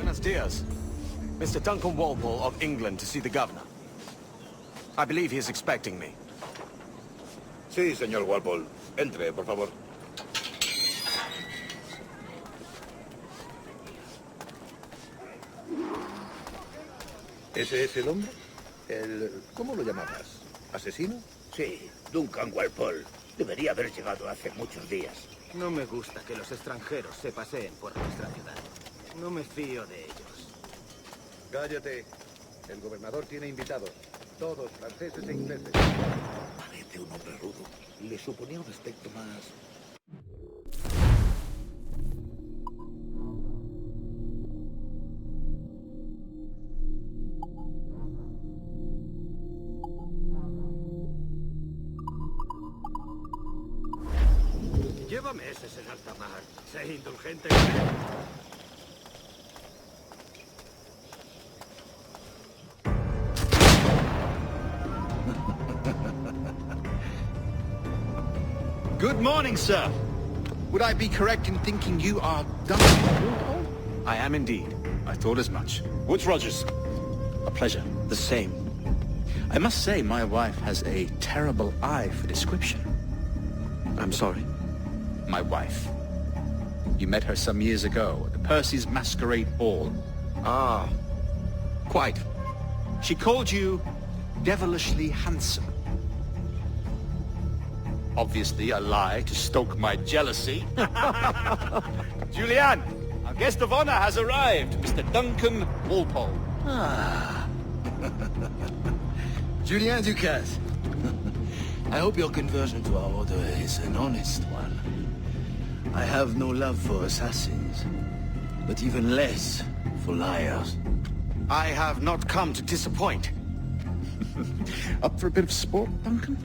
Buenos dias. Mr. Duncan Walpole of England to see the governor. I believe he is expecting me. Sí, señor Walpole. Entre, por favor. ¿Ese es el hombre? ¿Cómo lo llamabas? ¿Asesino? Sí, Duncan Walpole. Debería haber llegado hace muchos días. No me gusta que los extranjeros se paseen por nuestra ciudad. No me fío de ellos. Cállate. El gobernador tiene invitados. Todos franceses e ingleses. Parece un hombre rudo. Le suponía un aspecto más... Llévame ese en alta mar. Sé indulgente con él. Good morning, sir. Would I be correct in thinking you are Duncan? I am indeed. I thought as much. Woods Rogers. A pleasure. The same. I must say my wife has a terrible eye for description. I'm sorry. My wife. You met her some years ago at the Percy's Masquerade Ball. Ah, quite. She called you devilishly handsome. Obviously a lie to stoke my jealousy. Julianne, our guest of honor has arrived, Mr. Duncan Walpole. Ah. Julien Ducasse. I hope your conversion to our order is an honest one. I have no love for assassins, but even less for liars. I have not come to disappoint. Up for a bit of sport, Duncan?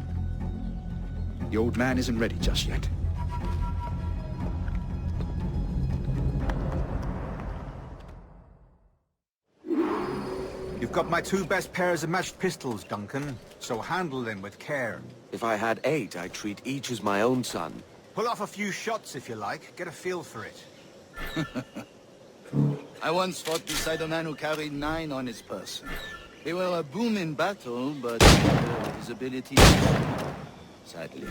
The old man isn't ready just yet. You've got my two best pairs of matched pistols, Duncan, so handle them with care. If I had 8, I'd treat each as my own son. Pull off a few shots if you like, get a feel for it. I once fought beside a man who carried 9 on his person. They were a boom in battle, but his ability sadly.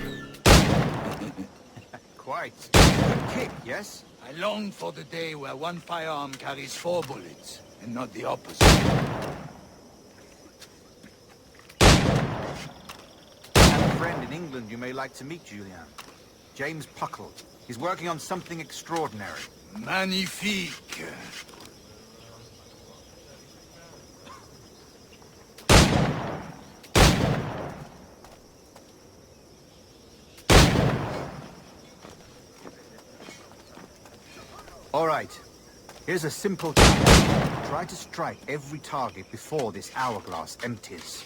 Quite. Good kick, yes? I long for the day where one firearm carries 4 bullets, and not the opposite. I have a friend in England you may like to meet, Julian. James Puckle. He's working on something extraordinary. Magnifique! All right. Here's a simple challenge. Try to strike every target before this hourglass empties.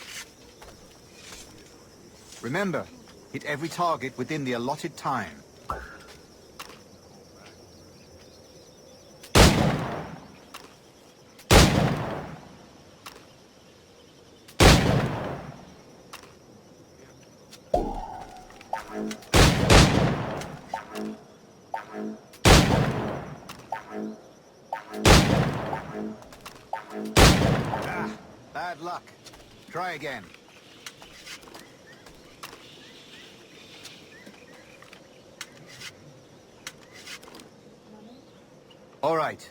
Remember, hit every target within the allotted time. Bad luck. Try again. All right.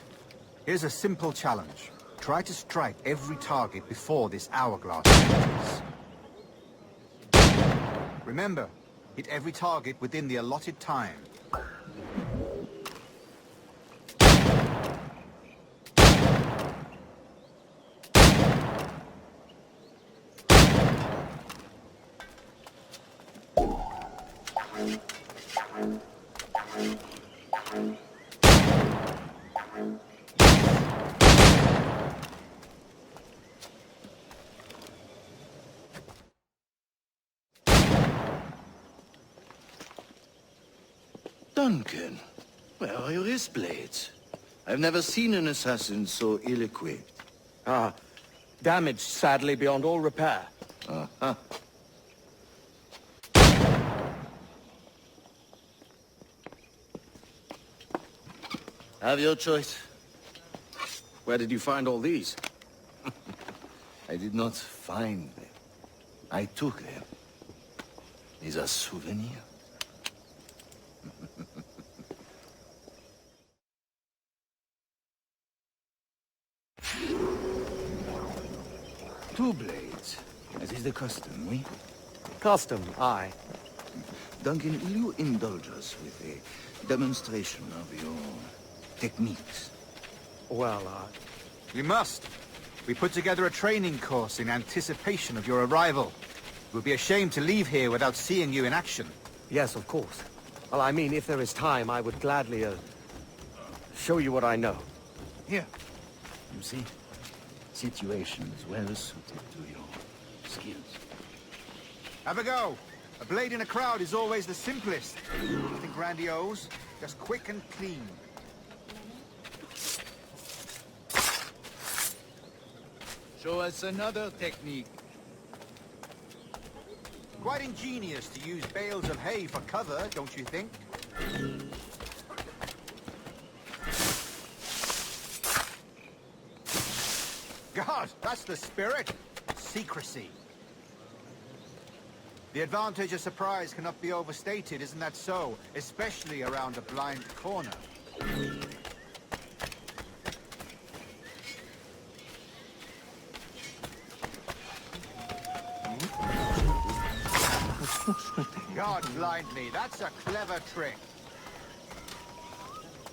Here's a simple challenge. Try to strike every target before this hourglass empties. Remember, hit every target within the allotted time. Duncan, where are your wrist blades? I've never seen an assassin so ill-equipped. Ah, damaged sadly beyond all repair. Uh-huh. Have your choice. Where did you find all these? I did not find them. I took them. These are souvenirs. Two blades, as is the custom, oui? Custom, aye. Duncan, will you indulge us with a demonstration of your techniques? Well, We must. We put together a training course in anticipation of your arrival. It would be a shame to leave here without seeing you in action. yes, of course. Well, I mean, if there is time, I would gladly, show you what I know. Here. You see? Situations well suited to your skills. Have a go. A blade in a crowd is always the simplest. Nothing grandiose, just quick and clean. Show us another technique. Quite ingenious to use bales of hay for cover, don't you think? God, that's the spirit. Secrecy. The advantage of surprise cannot be overstated, isn't that so? Especially around a blind corner. God blind me, that's a clever trick.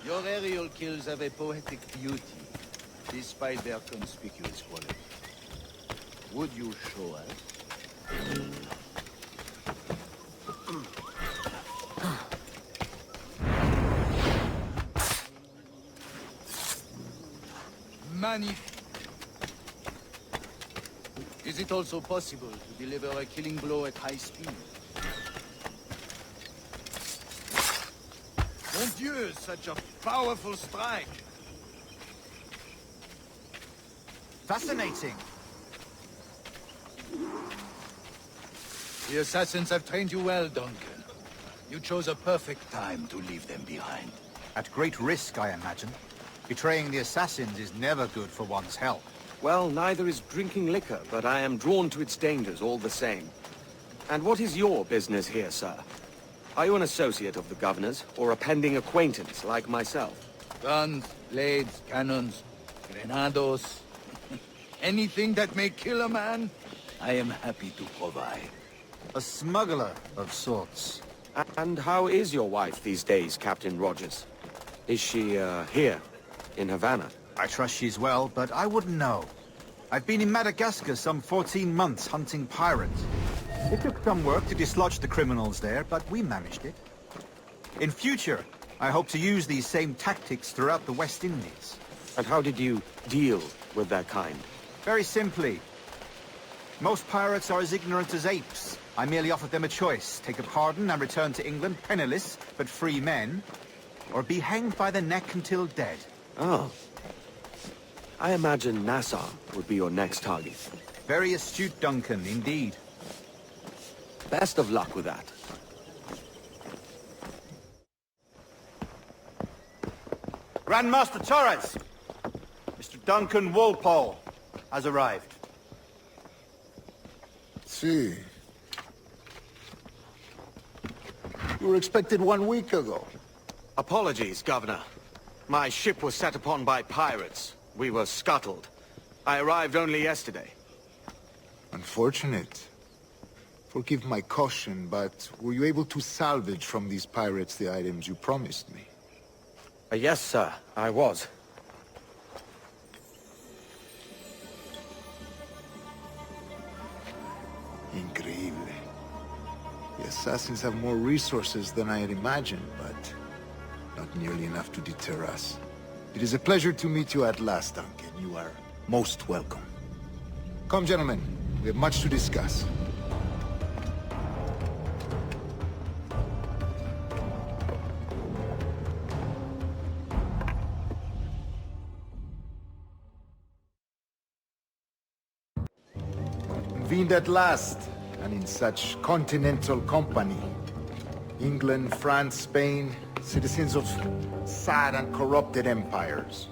Your aerial kills have a poetic beauty, despite their conspicuous quality. Would you show us? Magnifique. Is it also possible to deliver a killing blow at high speed? Mon Dieu, such a powerful strike! Fascinating. The assassins have trained you well, Duncan. You chose a perfect time to leave them behind. At great risk, I imagine. Betraying the assassins is never good for one's health. Well, neither is drinking liquor, but I am drawn to its dangers all the same. And what is your business here, sir? Are you an associate of the governor's, or a pending acquaintance like myself? Guns, blades, cannons, grenados. Anything that may kill a man, I am happy to provide. A smuggler of sorts. And how is your wife these days, Captain Rogers? Is she, here, in Havana? I trust she's well, but I wouldn't know. I've been in Madagascar some 14 months hunting pirates. It took some work to dislodge the criminals there, but we managed it. In future, I hope to use these same tactics throughout the West Indies. And how did you deal with that kind? Very simply. Most pirates are as ignorant as apes. I merely offered them a choice. Take a pardon and return to England penniless, but free men, or be hanged by the neck until dead. Oh. I imagine Nassau would be your next target. Very astute, Duncan, indeed. Best of luck with that. Grandmaster Torres! Mr. Duncan Walpole has arrived. See. You were expected 1 week ago. Apologies, Governor. My ship was set upon by pirates. We were scuttled. I arrived only yesterday. Unfortunate. Forgive my caution, but were you able to salvage from these pirates the items you promised me? Yes, sir, I was. Increíble. The assassins have more resources than I had imagined, but not nearly enough to deter us. It is a pleasure to meet you at last, Duncan. You are most welcome. Come, gentlemen. We have much to discuss. Convened at last, and in such continental company. England, France, Spain, citizens of sad and corrupted empires.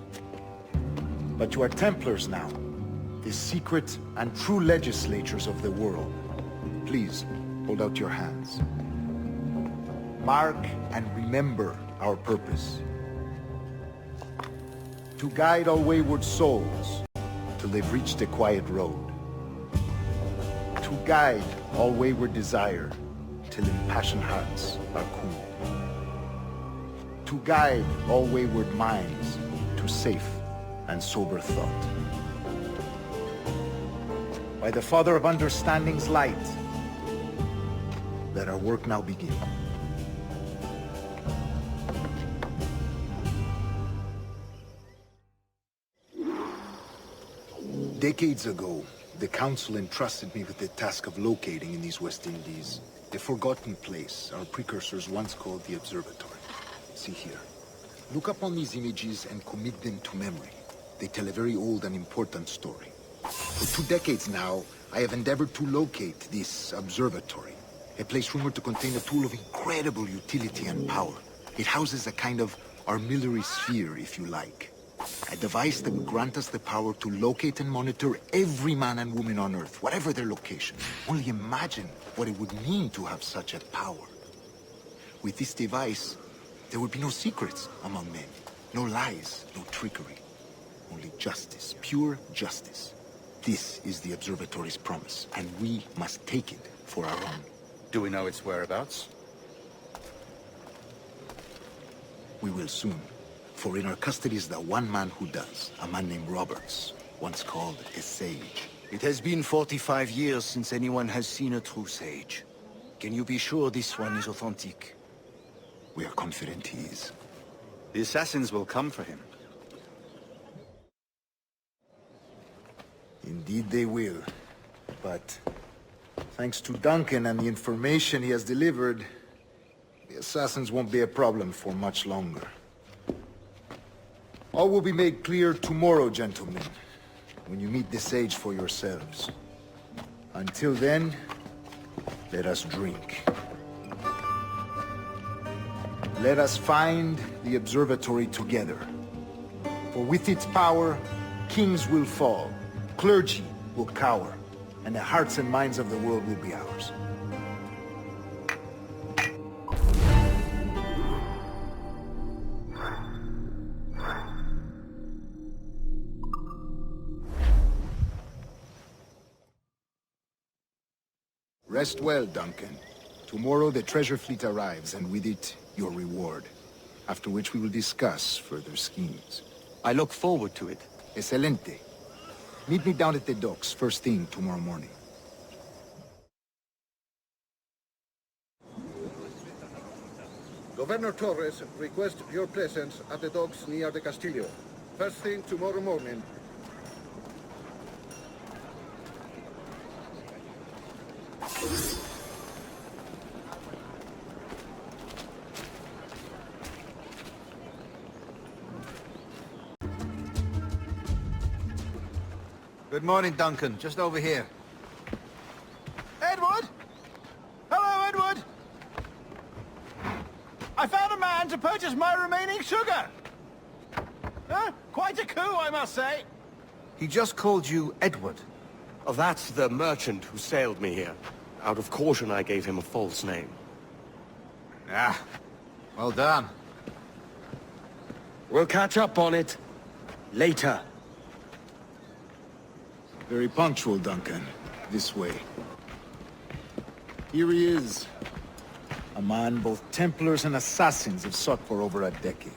But you are Templars now, the secret and true legislators of the world. Please, hold out your hands. Mark and remember our purpose. To guide all wayward souls till they've reached a quiet road. To guide all wayward desire till impassioned hearts are cool. To guide all wayward minds to safe and sober thought. By the Father of Understanding's light, let our work now begin. Decades ago, the Council entrusted me with the task of locating in these West Indies a forgotten place our precursors once called the Observatory. See here. Look upon these images and commit them to memory. They tell a very old and important story. For 2 decades now, I have endeavored to locate this observatory, a place rumored to contain a tool of incredible utility and power. It houses a kind of armillary sphere, if you like. A device that would grant us the power to locate and monitor every man and woman on Earth, whatever their location. Only imagine what it would mean to have such a power. With this device, there would be no secrets among men, no lies, no trickery. Only justice, pure justice. This is the Observatory's promise, and we must take it for our own. Do we know its whereabouts? We will soon. For in our custody is the one man who does, a man named Roberts, once called a sage. It has been 45 years since anyone has seen a true sage. Can you be sure this one is authentic? We are confident he is. The assassins will come for him. Indeed they will. But thanks to Duncan and the information he has delivered, the assassins won't be a problem for much longer. All will be made clear tomorrow, gentlemen, when you meet the sage for yourselves. Until then, let us drink. Let us find the observatory together. For with its power, kings will fall, clergy will cower, and the hearts and minds of the world will be ours. Rest well, Duncan. Tomorrow the treasure fleet arrives, and with it, your reward. After which we will discuss further schemes. I look forward to it. Excelente. Meet me down at the docks first thing tomorrow morning. Governor Torres requests your presence at the docks near the Castillo. First thing tomorrow morning. Good morning, Duncan. Just over here. Edward? Hello, Edward! I found a man to purchase my remaining sugar! Huh? Quite a coup, I must say. He just called you Edward. Oh, that's the merchant who sailed me here. Out of caution, I gave him a false name. Ah, well done. We'll catch up on it later. Very punctual, Duncan. This way. Here he is. A man both Templars and assassins have sought for over a decade.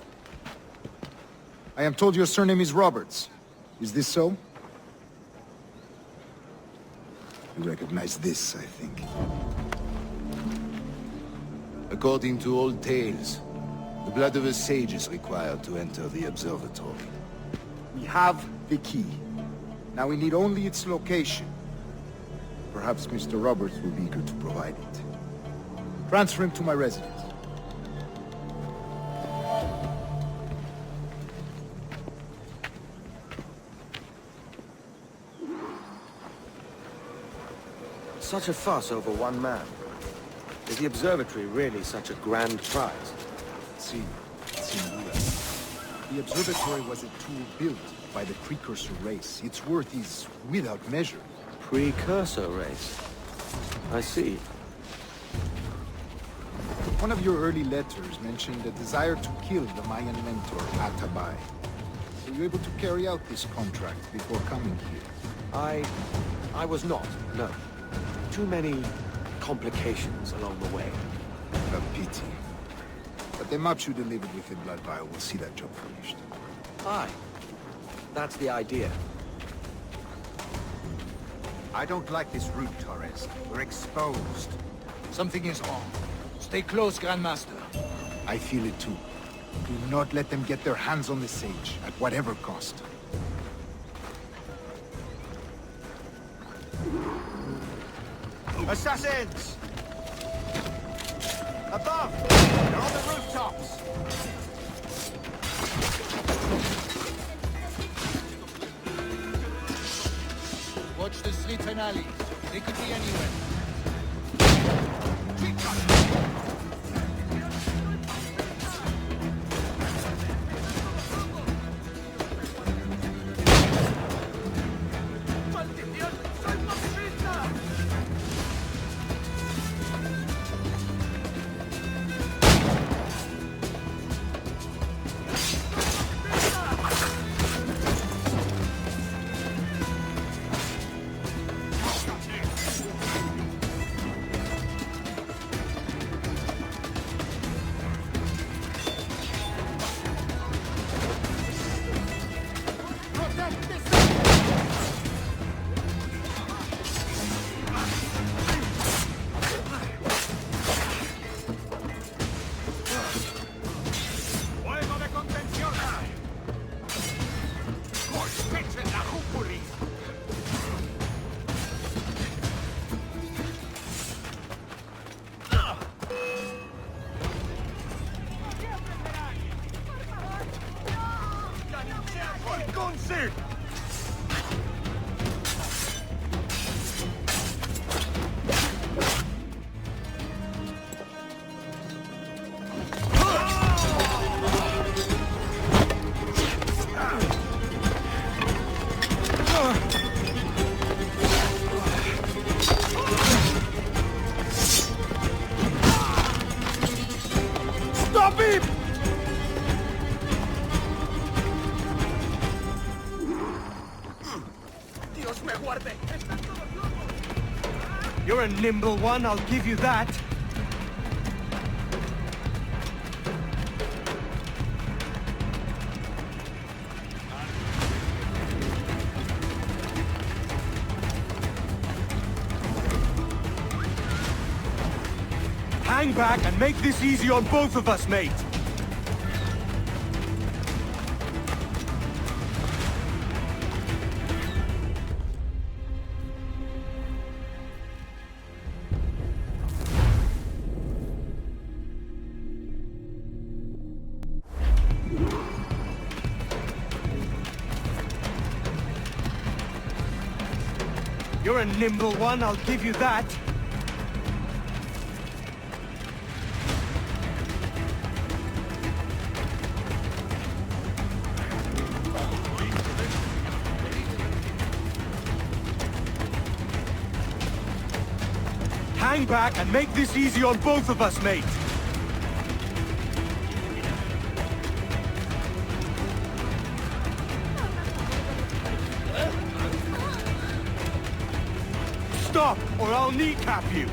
I am told your surname is Roberts. Is this so? You recognize this, I think. According to old tales, the blood of a sage is required to enter the observatory. We have the key. Now we need only its location. Perhaps Mr. Roberts will be eager to provide it. Transfer him to my residence. Such a fuss over one man. Is the observatory really such a grand prize? Sí, sin duda. The observatory was a tool built by the precursor race. Its worth is without measure. Precursor race. I see. One of your early letters mentioned a desire to kill the Mayan mentor, Atabay. Were you able to carry out this contract before coming here? I was not, no. Too many complications along the way. A pity. But the maps you delivered with the blood vial will see that job finished. Aye. That's the idea. I don't like this route, Torres. We're exposed. Something is wrong. Stay close, Grandmaster. I feel it too. Do not let them get their hands on the sage, at whatever cost. Assassins! Above! They're on the rooftops! Watch the streets and alleys. They could be anywhere. You're a nimble one, I'll give you that. Hang back and make this easy on both of us, mate. You're a nimble one, I'll give you that. Hang back and make this easy on both of us, mate. Stop, or I'll kneecap you!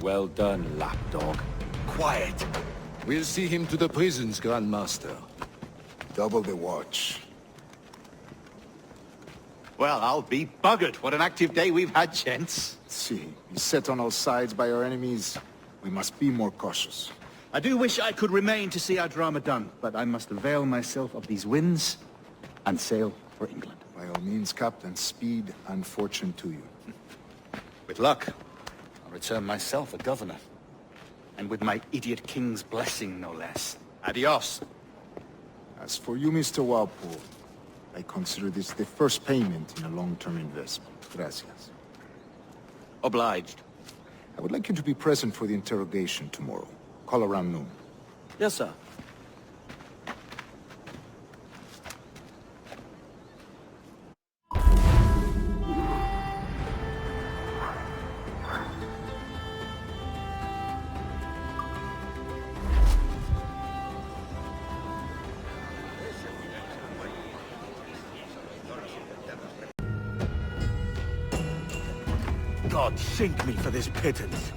Well done, lapdog. Quiet. We'll see him to the prisons, Grandmaster. Double the watch. Well, I'll be buggered. What an active day we've had, gents. See, beset on all sides by our enemies, we must be more cautious. I do wish I could remain to see our drama done, but I must avail myself of these winds and sail for England. By all means, Captain, speed and fortune to you. With luck, I'll return myself a governor. And with my idiot king's blessing, no less. Adios. As for you, Mr. Walpole, I consider this the first payment in a long-term investment. Gracias. Obliged. I would like you to be present for the interrogation tomorrow. Call around noon. Yes, sir. God sink me for this pittance.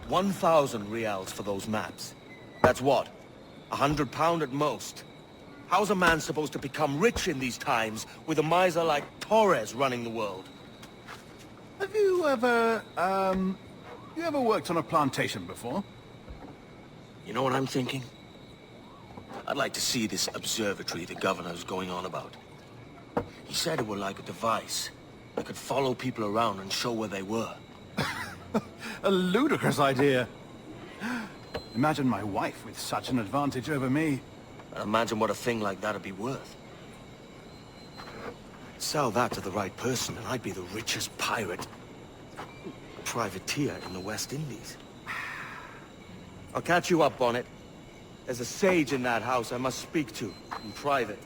1,000 reals for those maps. That's what? £100 at most. How's a man supposed to become rich in these times with a miser like Torres running the world? Have you ever, worked on a plantation before? You know what I'm thinking? I'd like to see this observatory the governor's going on about. He said it were like a device that could follow people around and show where they were. A ludicrous idea. Imagine my wife with such an advantage over me. And imagine what a thing like that'd be worth. Sell that to the right person and I'd be the richest pirate, privateer in the West Indies. I'll catch you up on it. There's a sage in that house I must speak to in private.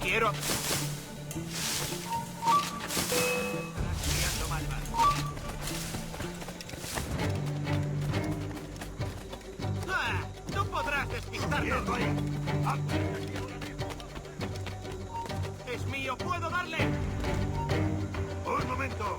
quiero... ¡Ah! ¡No podrás despistarnos! ¡Es mío! ¡Puedo darle! ¡Un momento!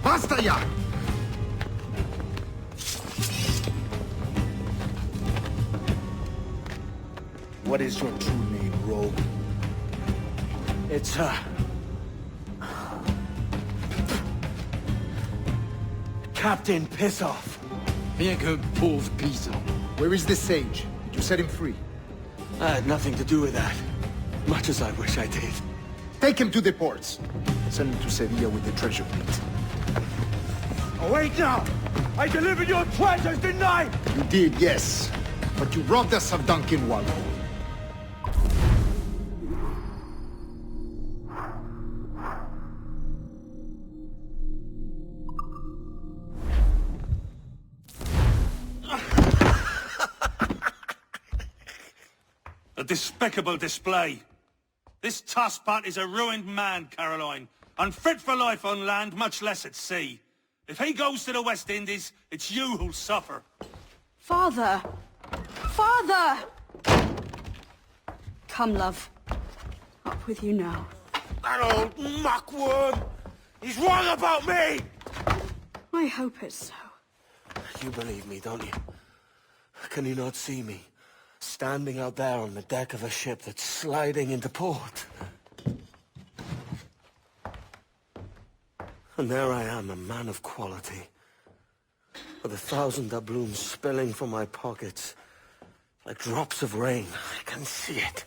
¡Basta ya! What is your true name, rogue? It's, Captain Pissoff. Bien que pauvre paysan. Where is the sage? Did you set him free? I had nothing to do with that. Much as I wish I did. Take him to the ports. Send him to Sevilla with the treasure plate. Oh, wait now! I delivered your treasures, didn't I? You did, yes. But you robbed us of Duncan Walpole. A despicable display. This tosspot is a ruined man, Caroline. Unfit for life on land, much less at sea. If he goes to the West Indies, it's you who'll suffer. Father! Father! Come, love. Up with you now. That old muckworm! He's wrong about me! I hope it's so. You believe me, don't you? Can you not see me? Standing out there on the deck of a ship that's sliding into port. And there I am, a man of quality. With 1,000 doubloons spilling from my pockets. Like drops of rain. I can see it.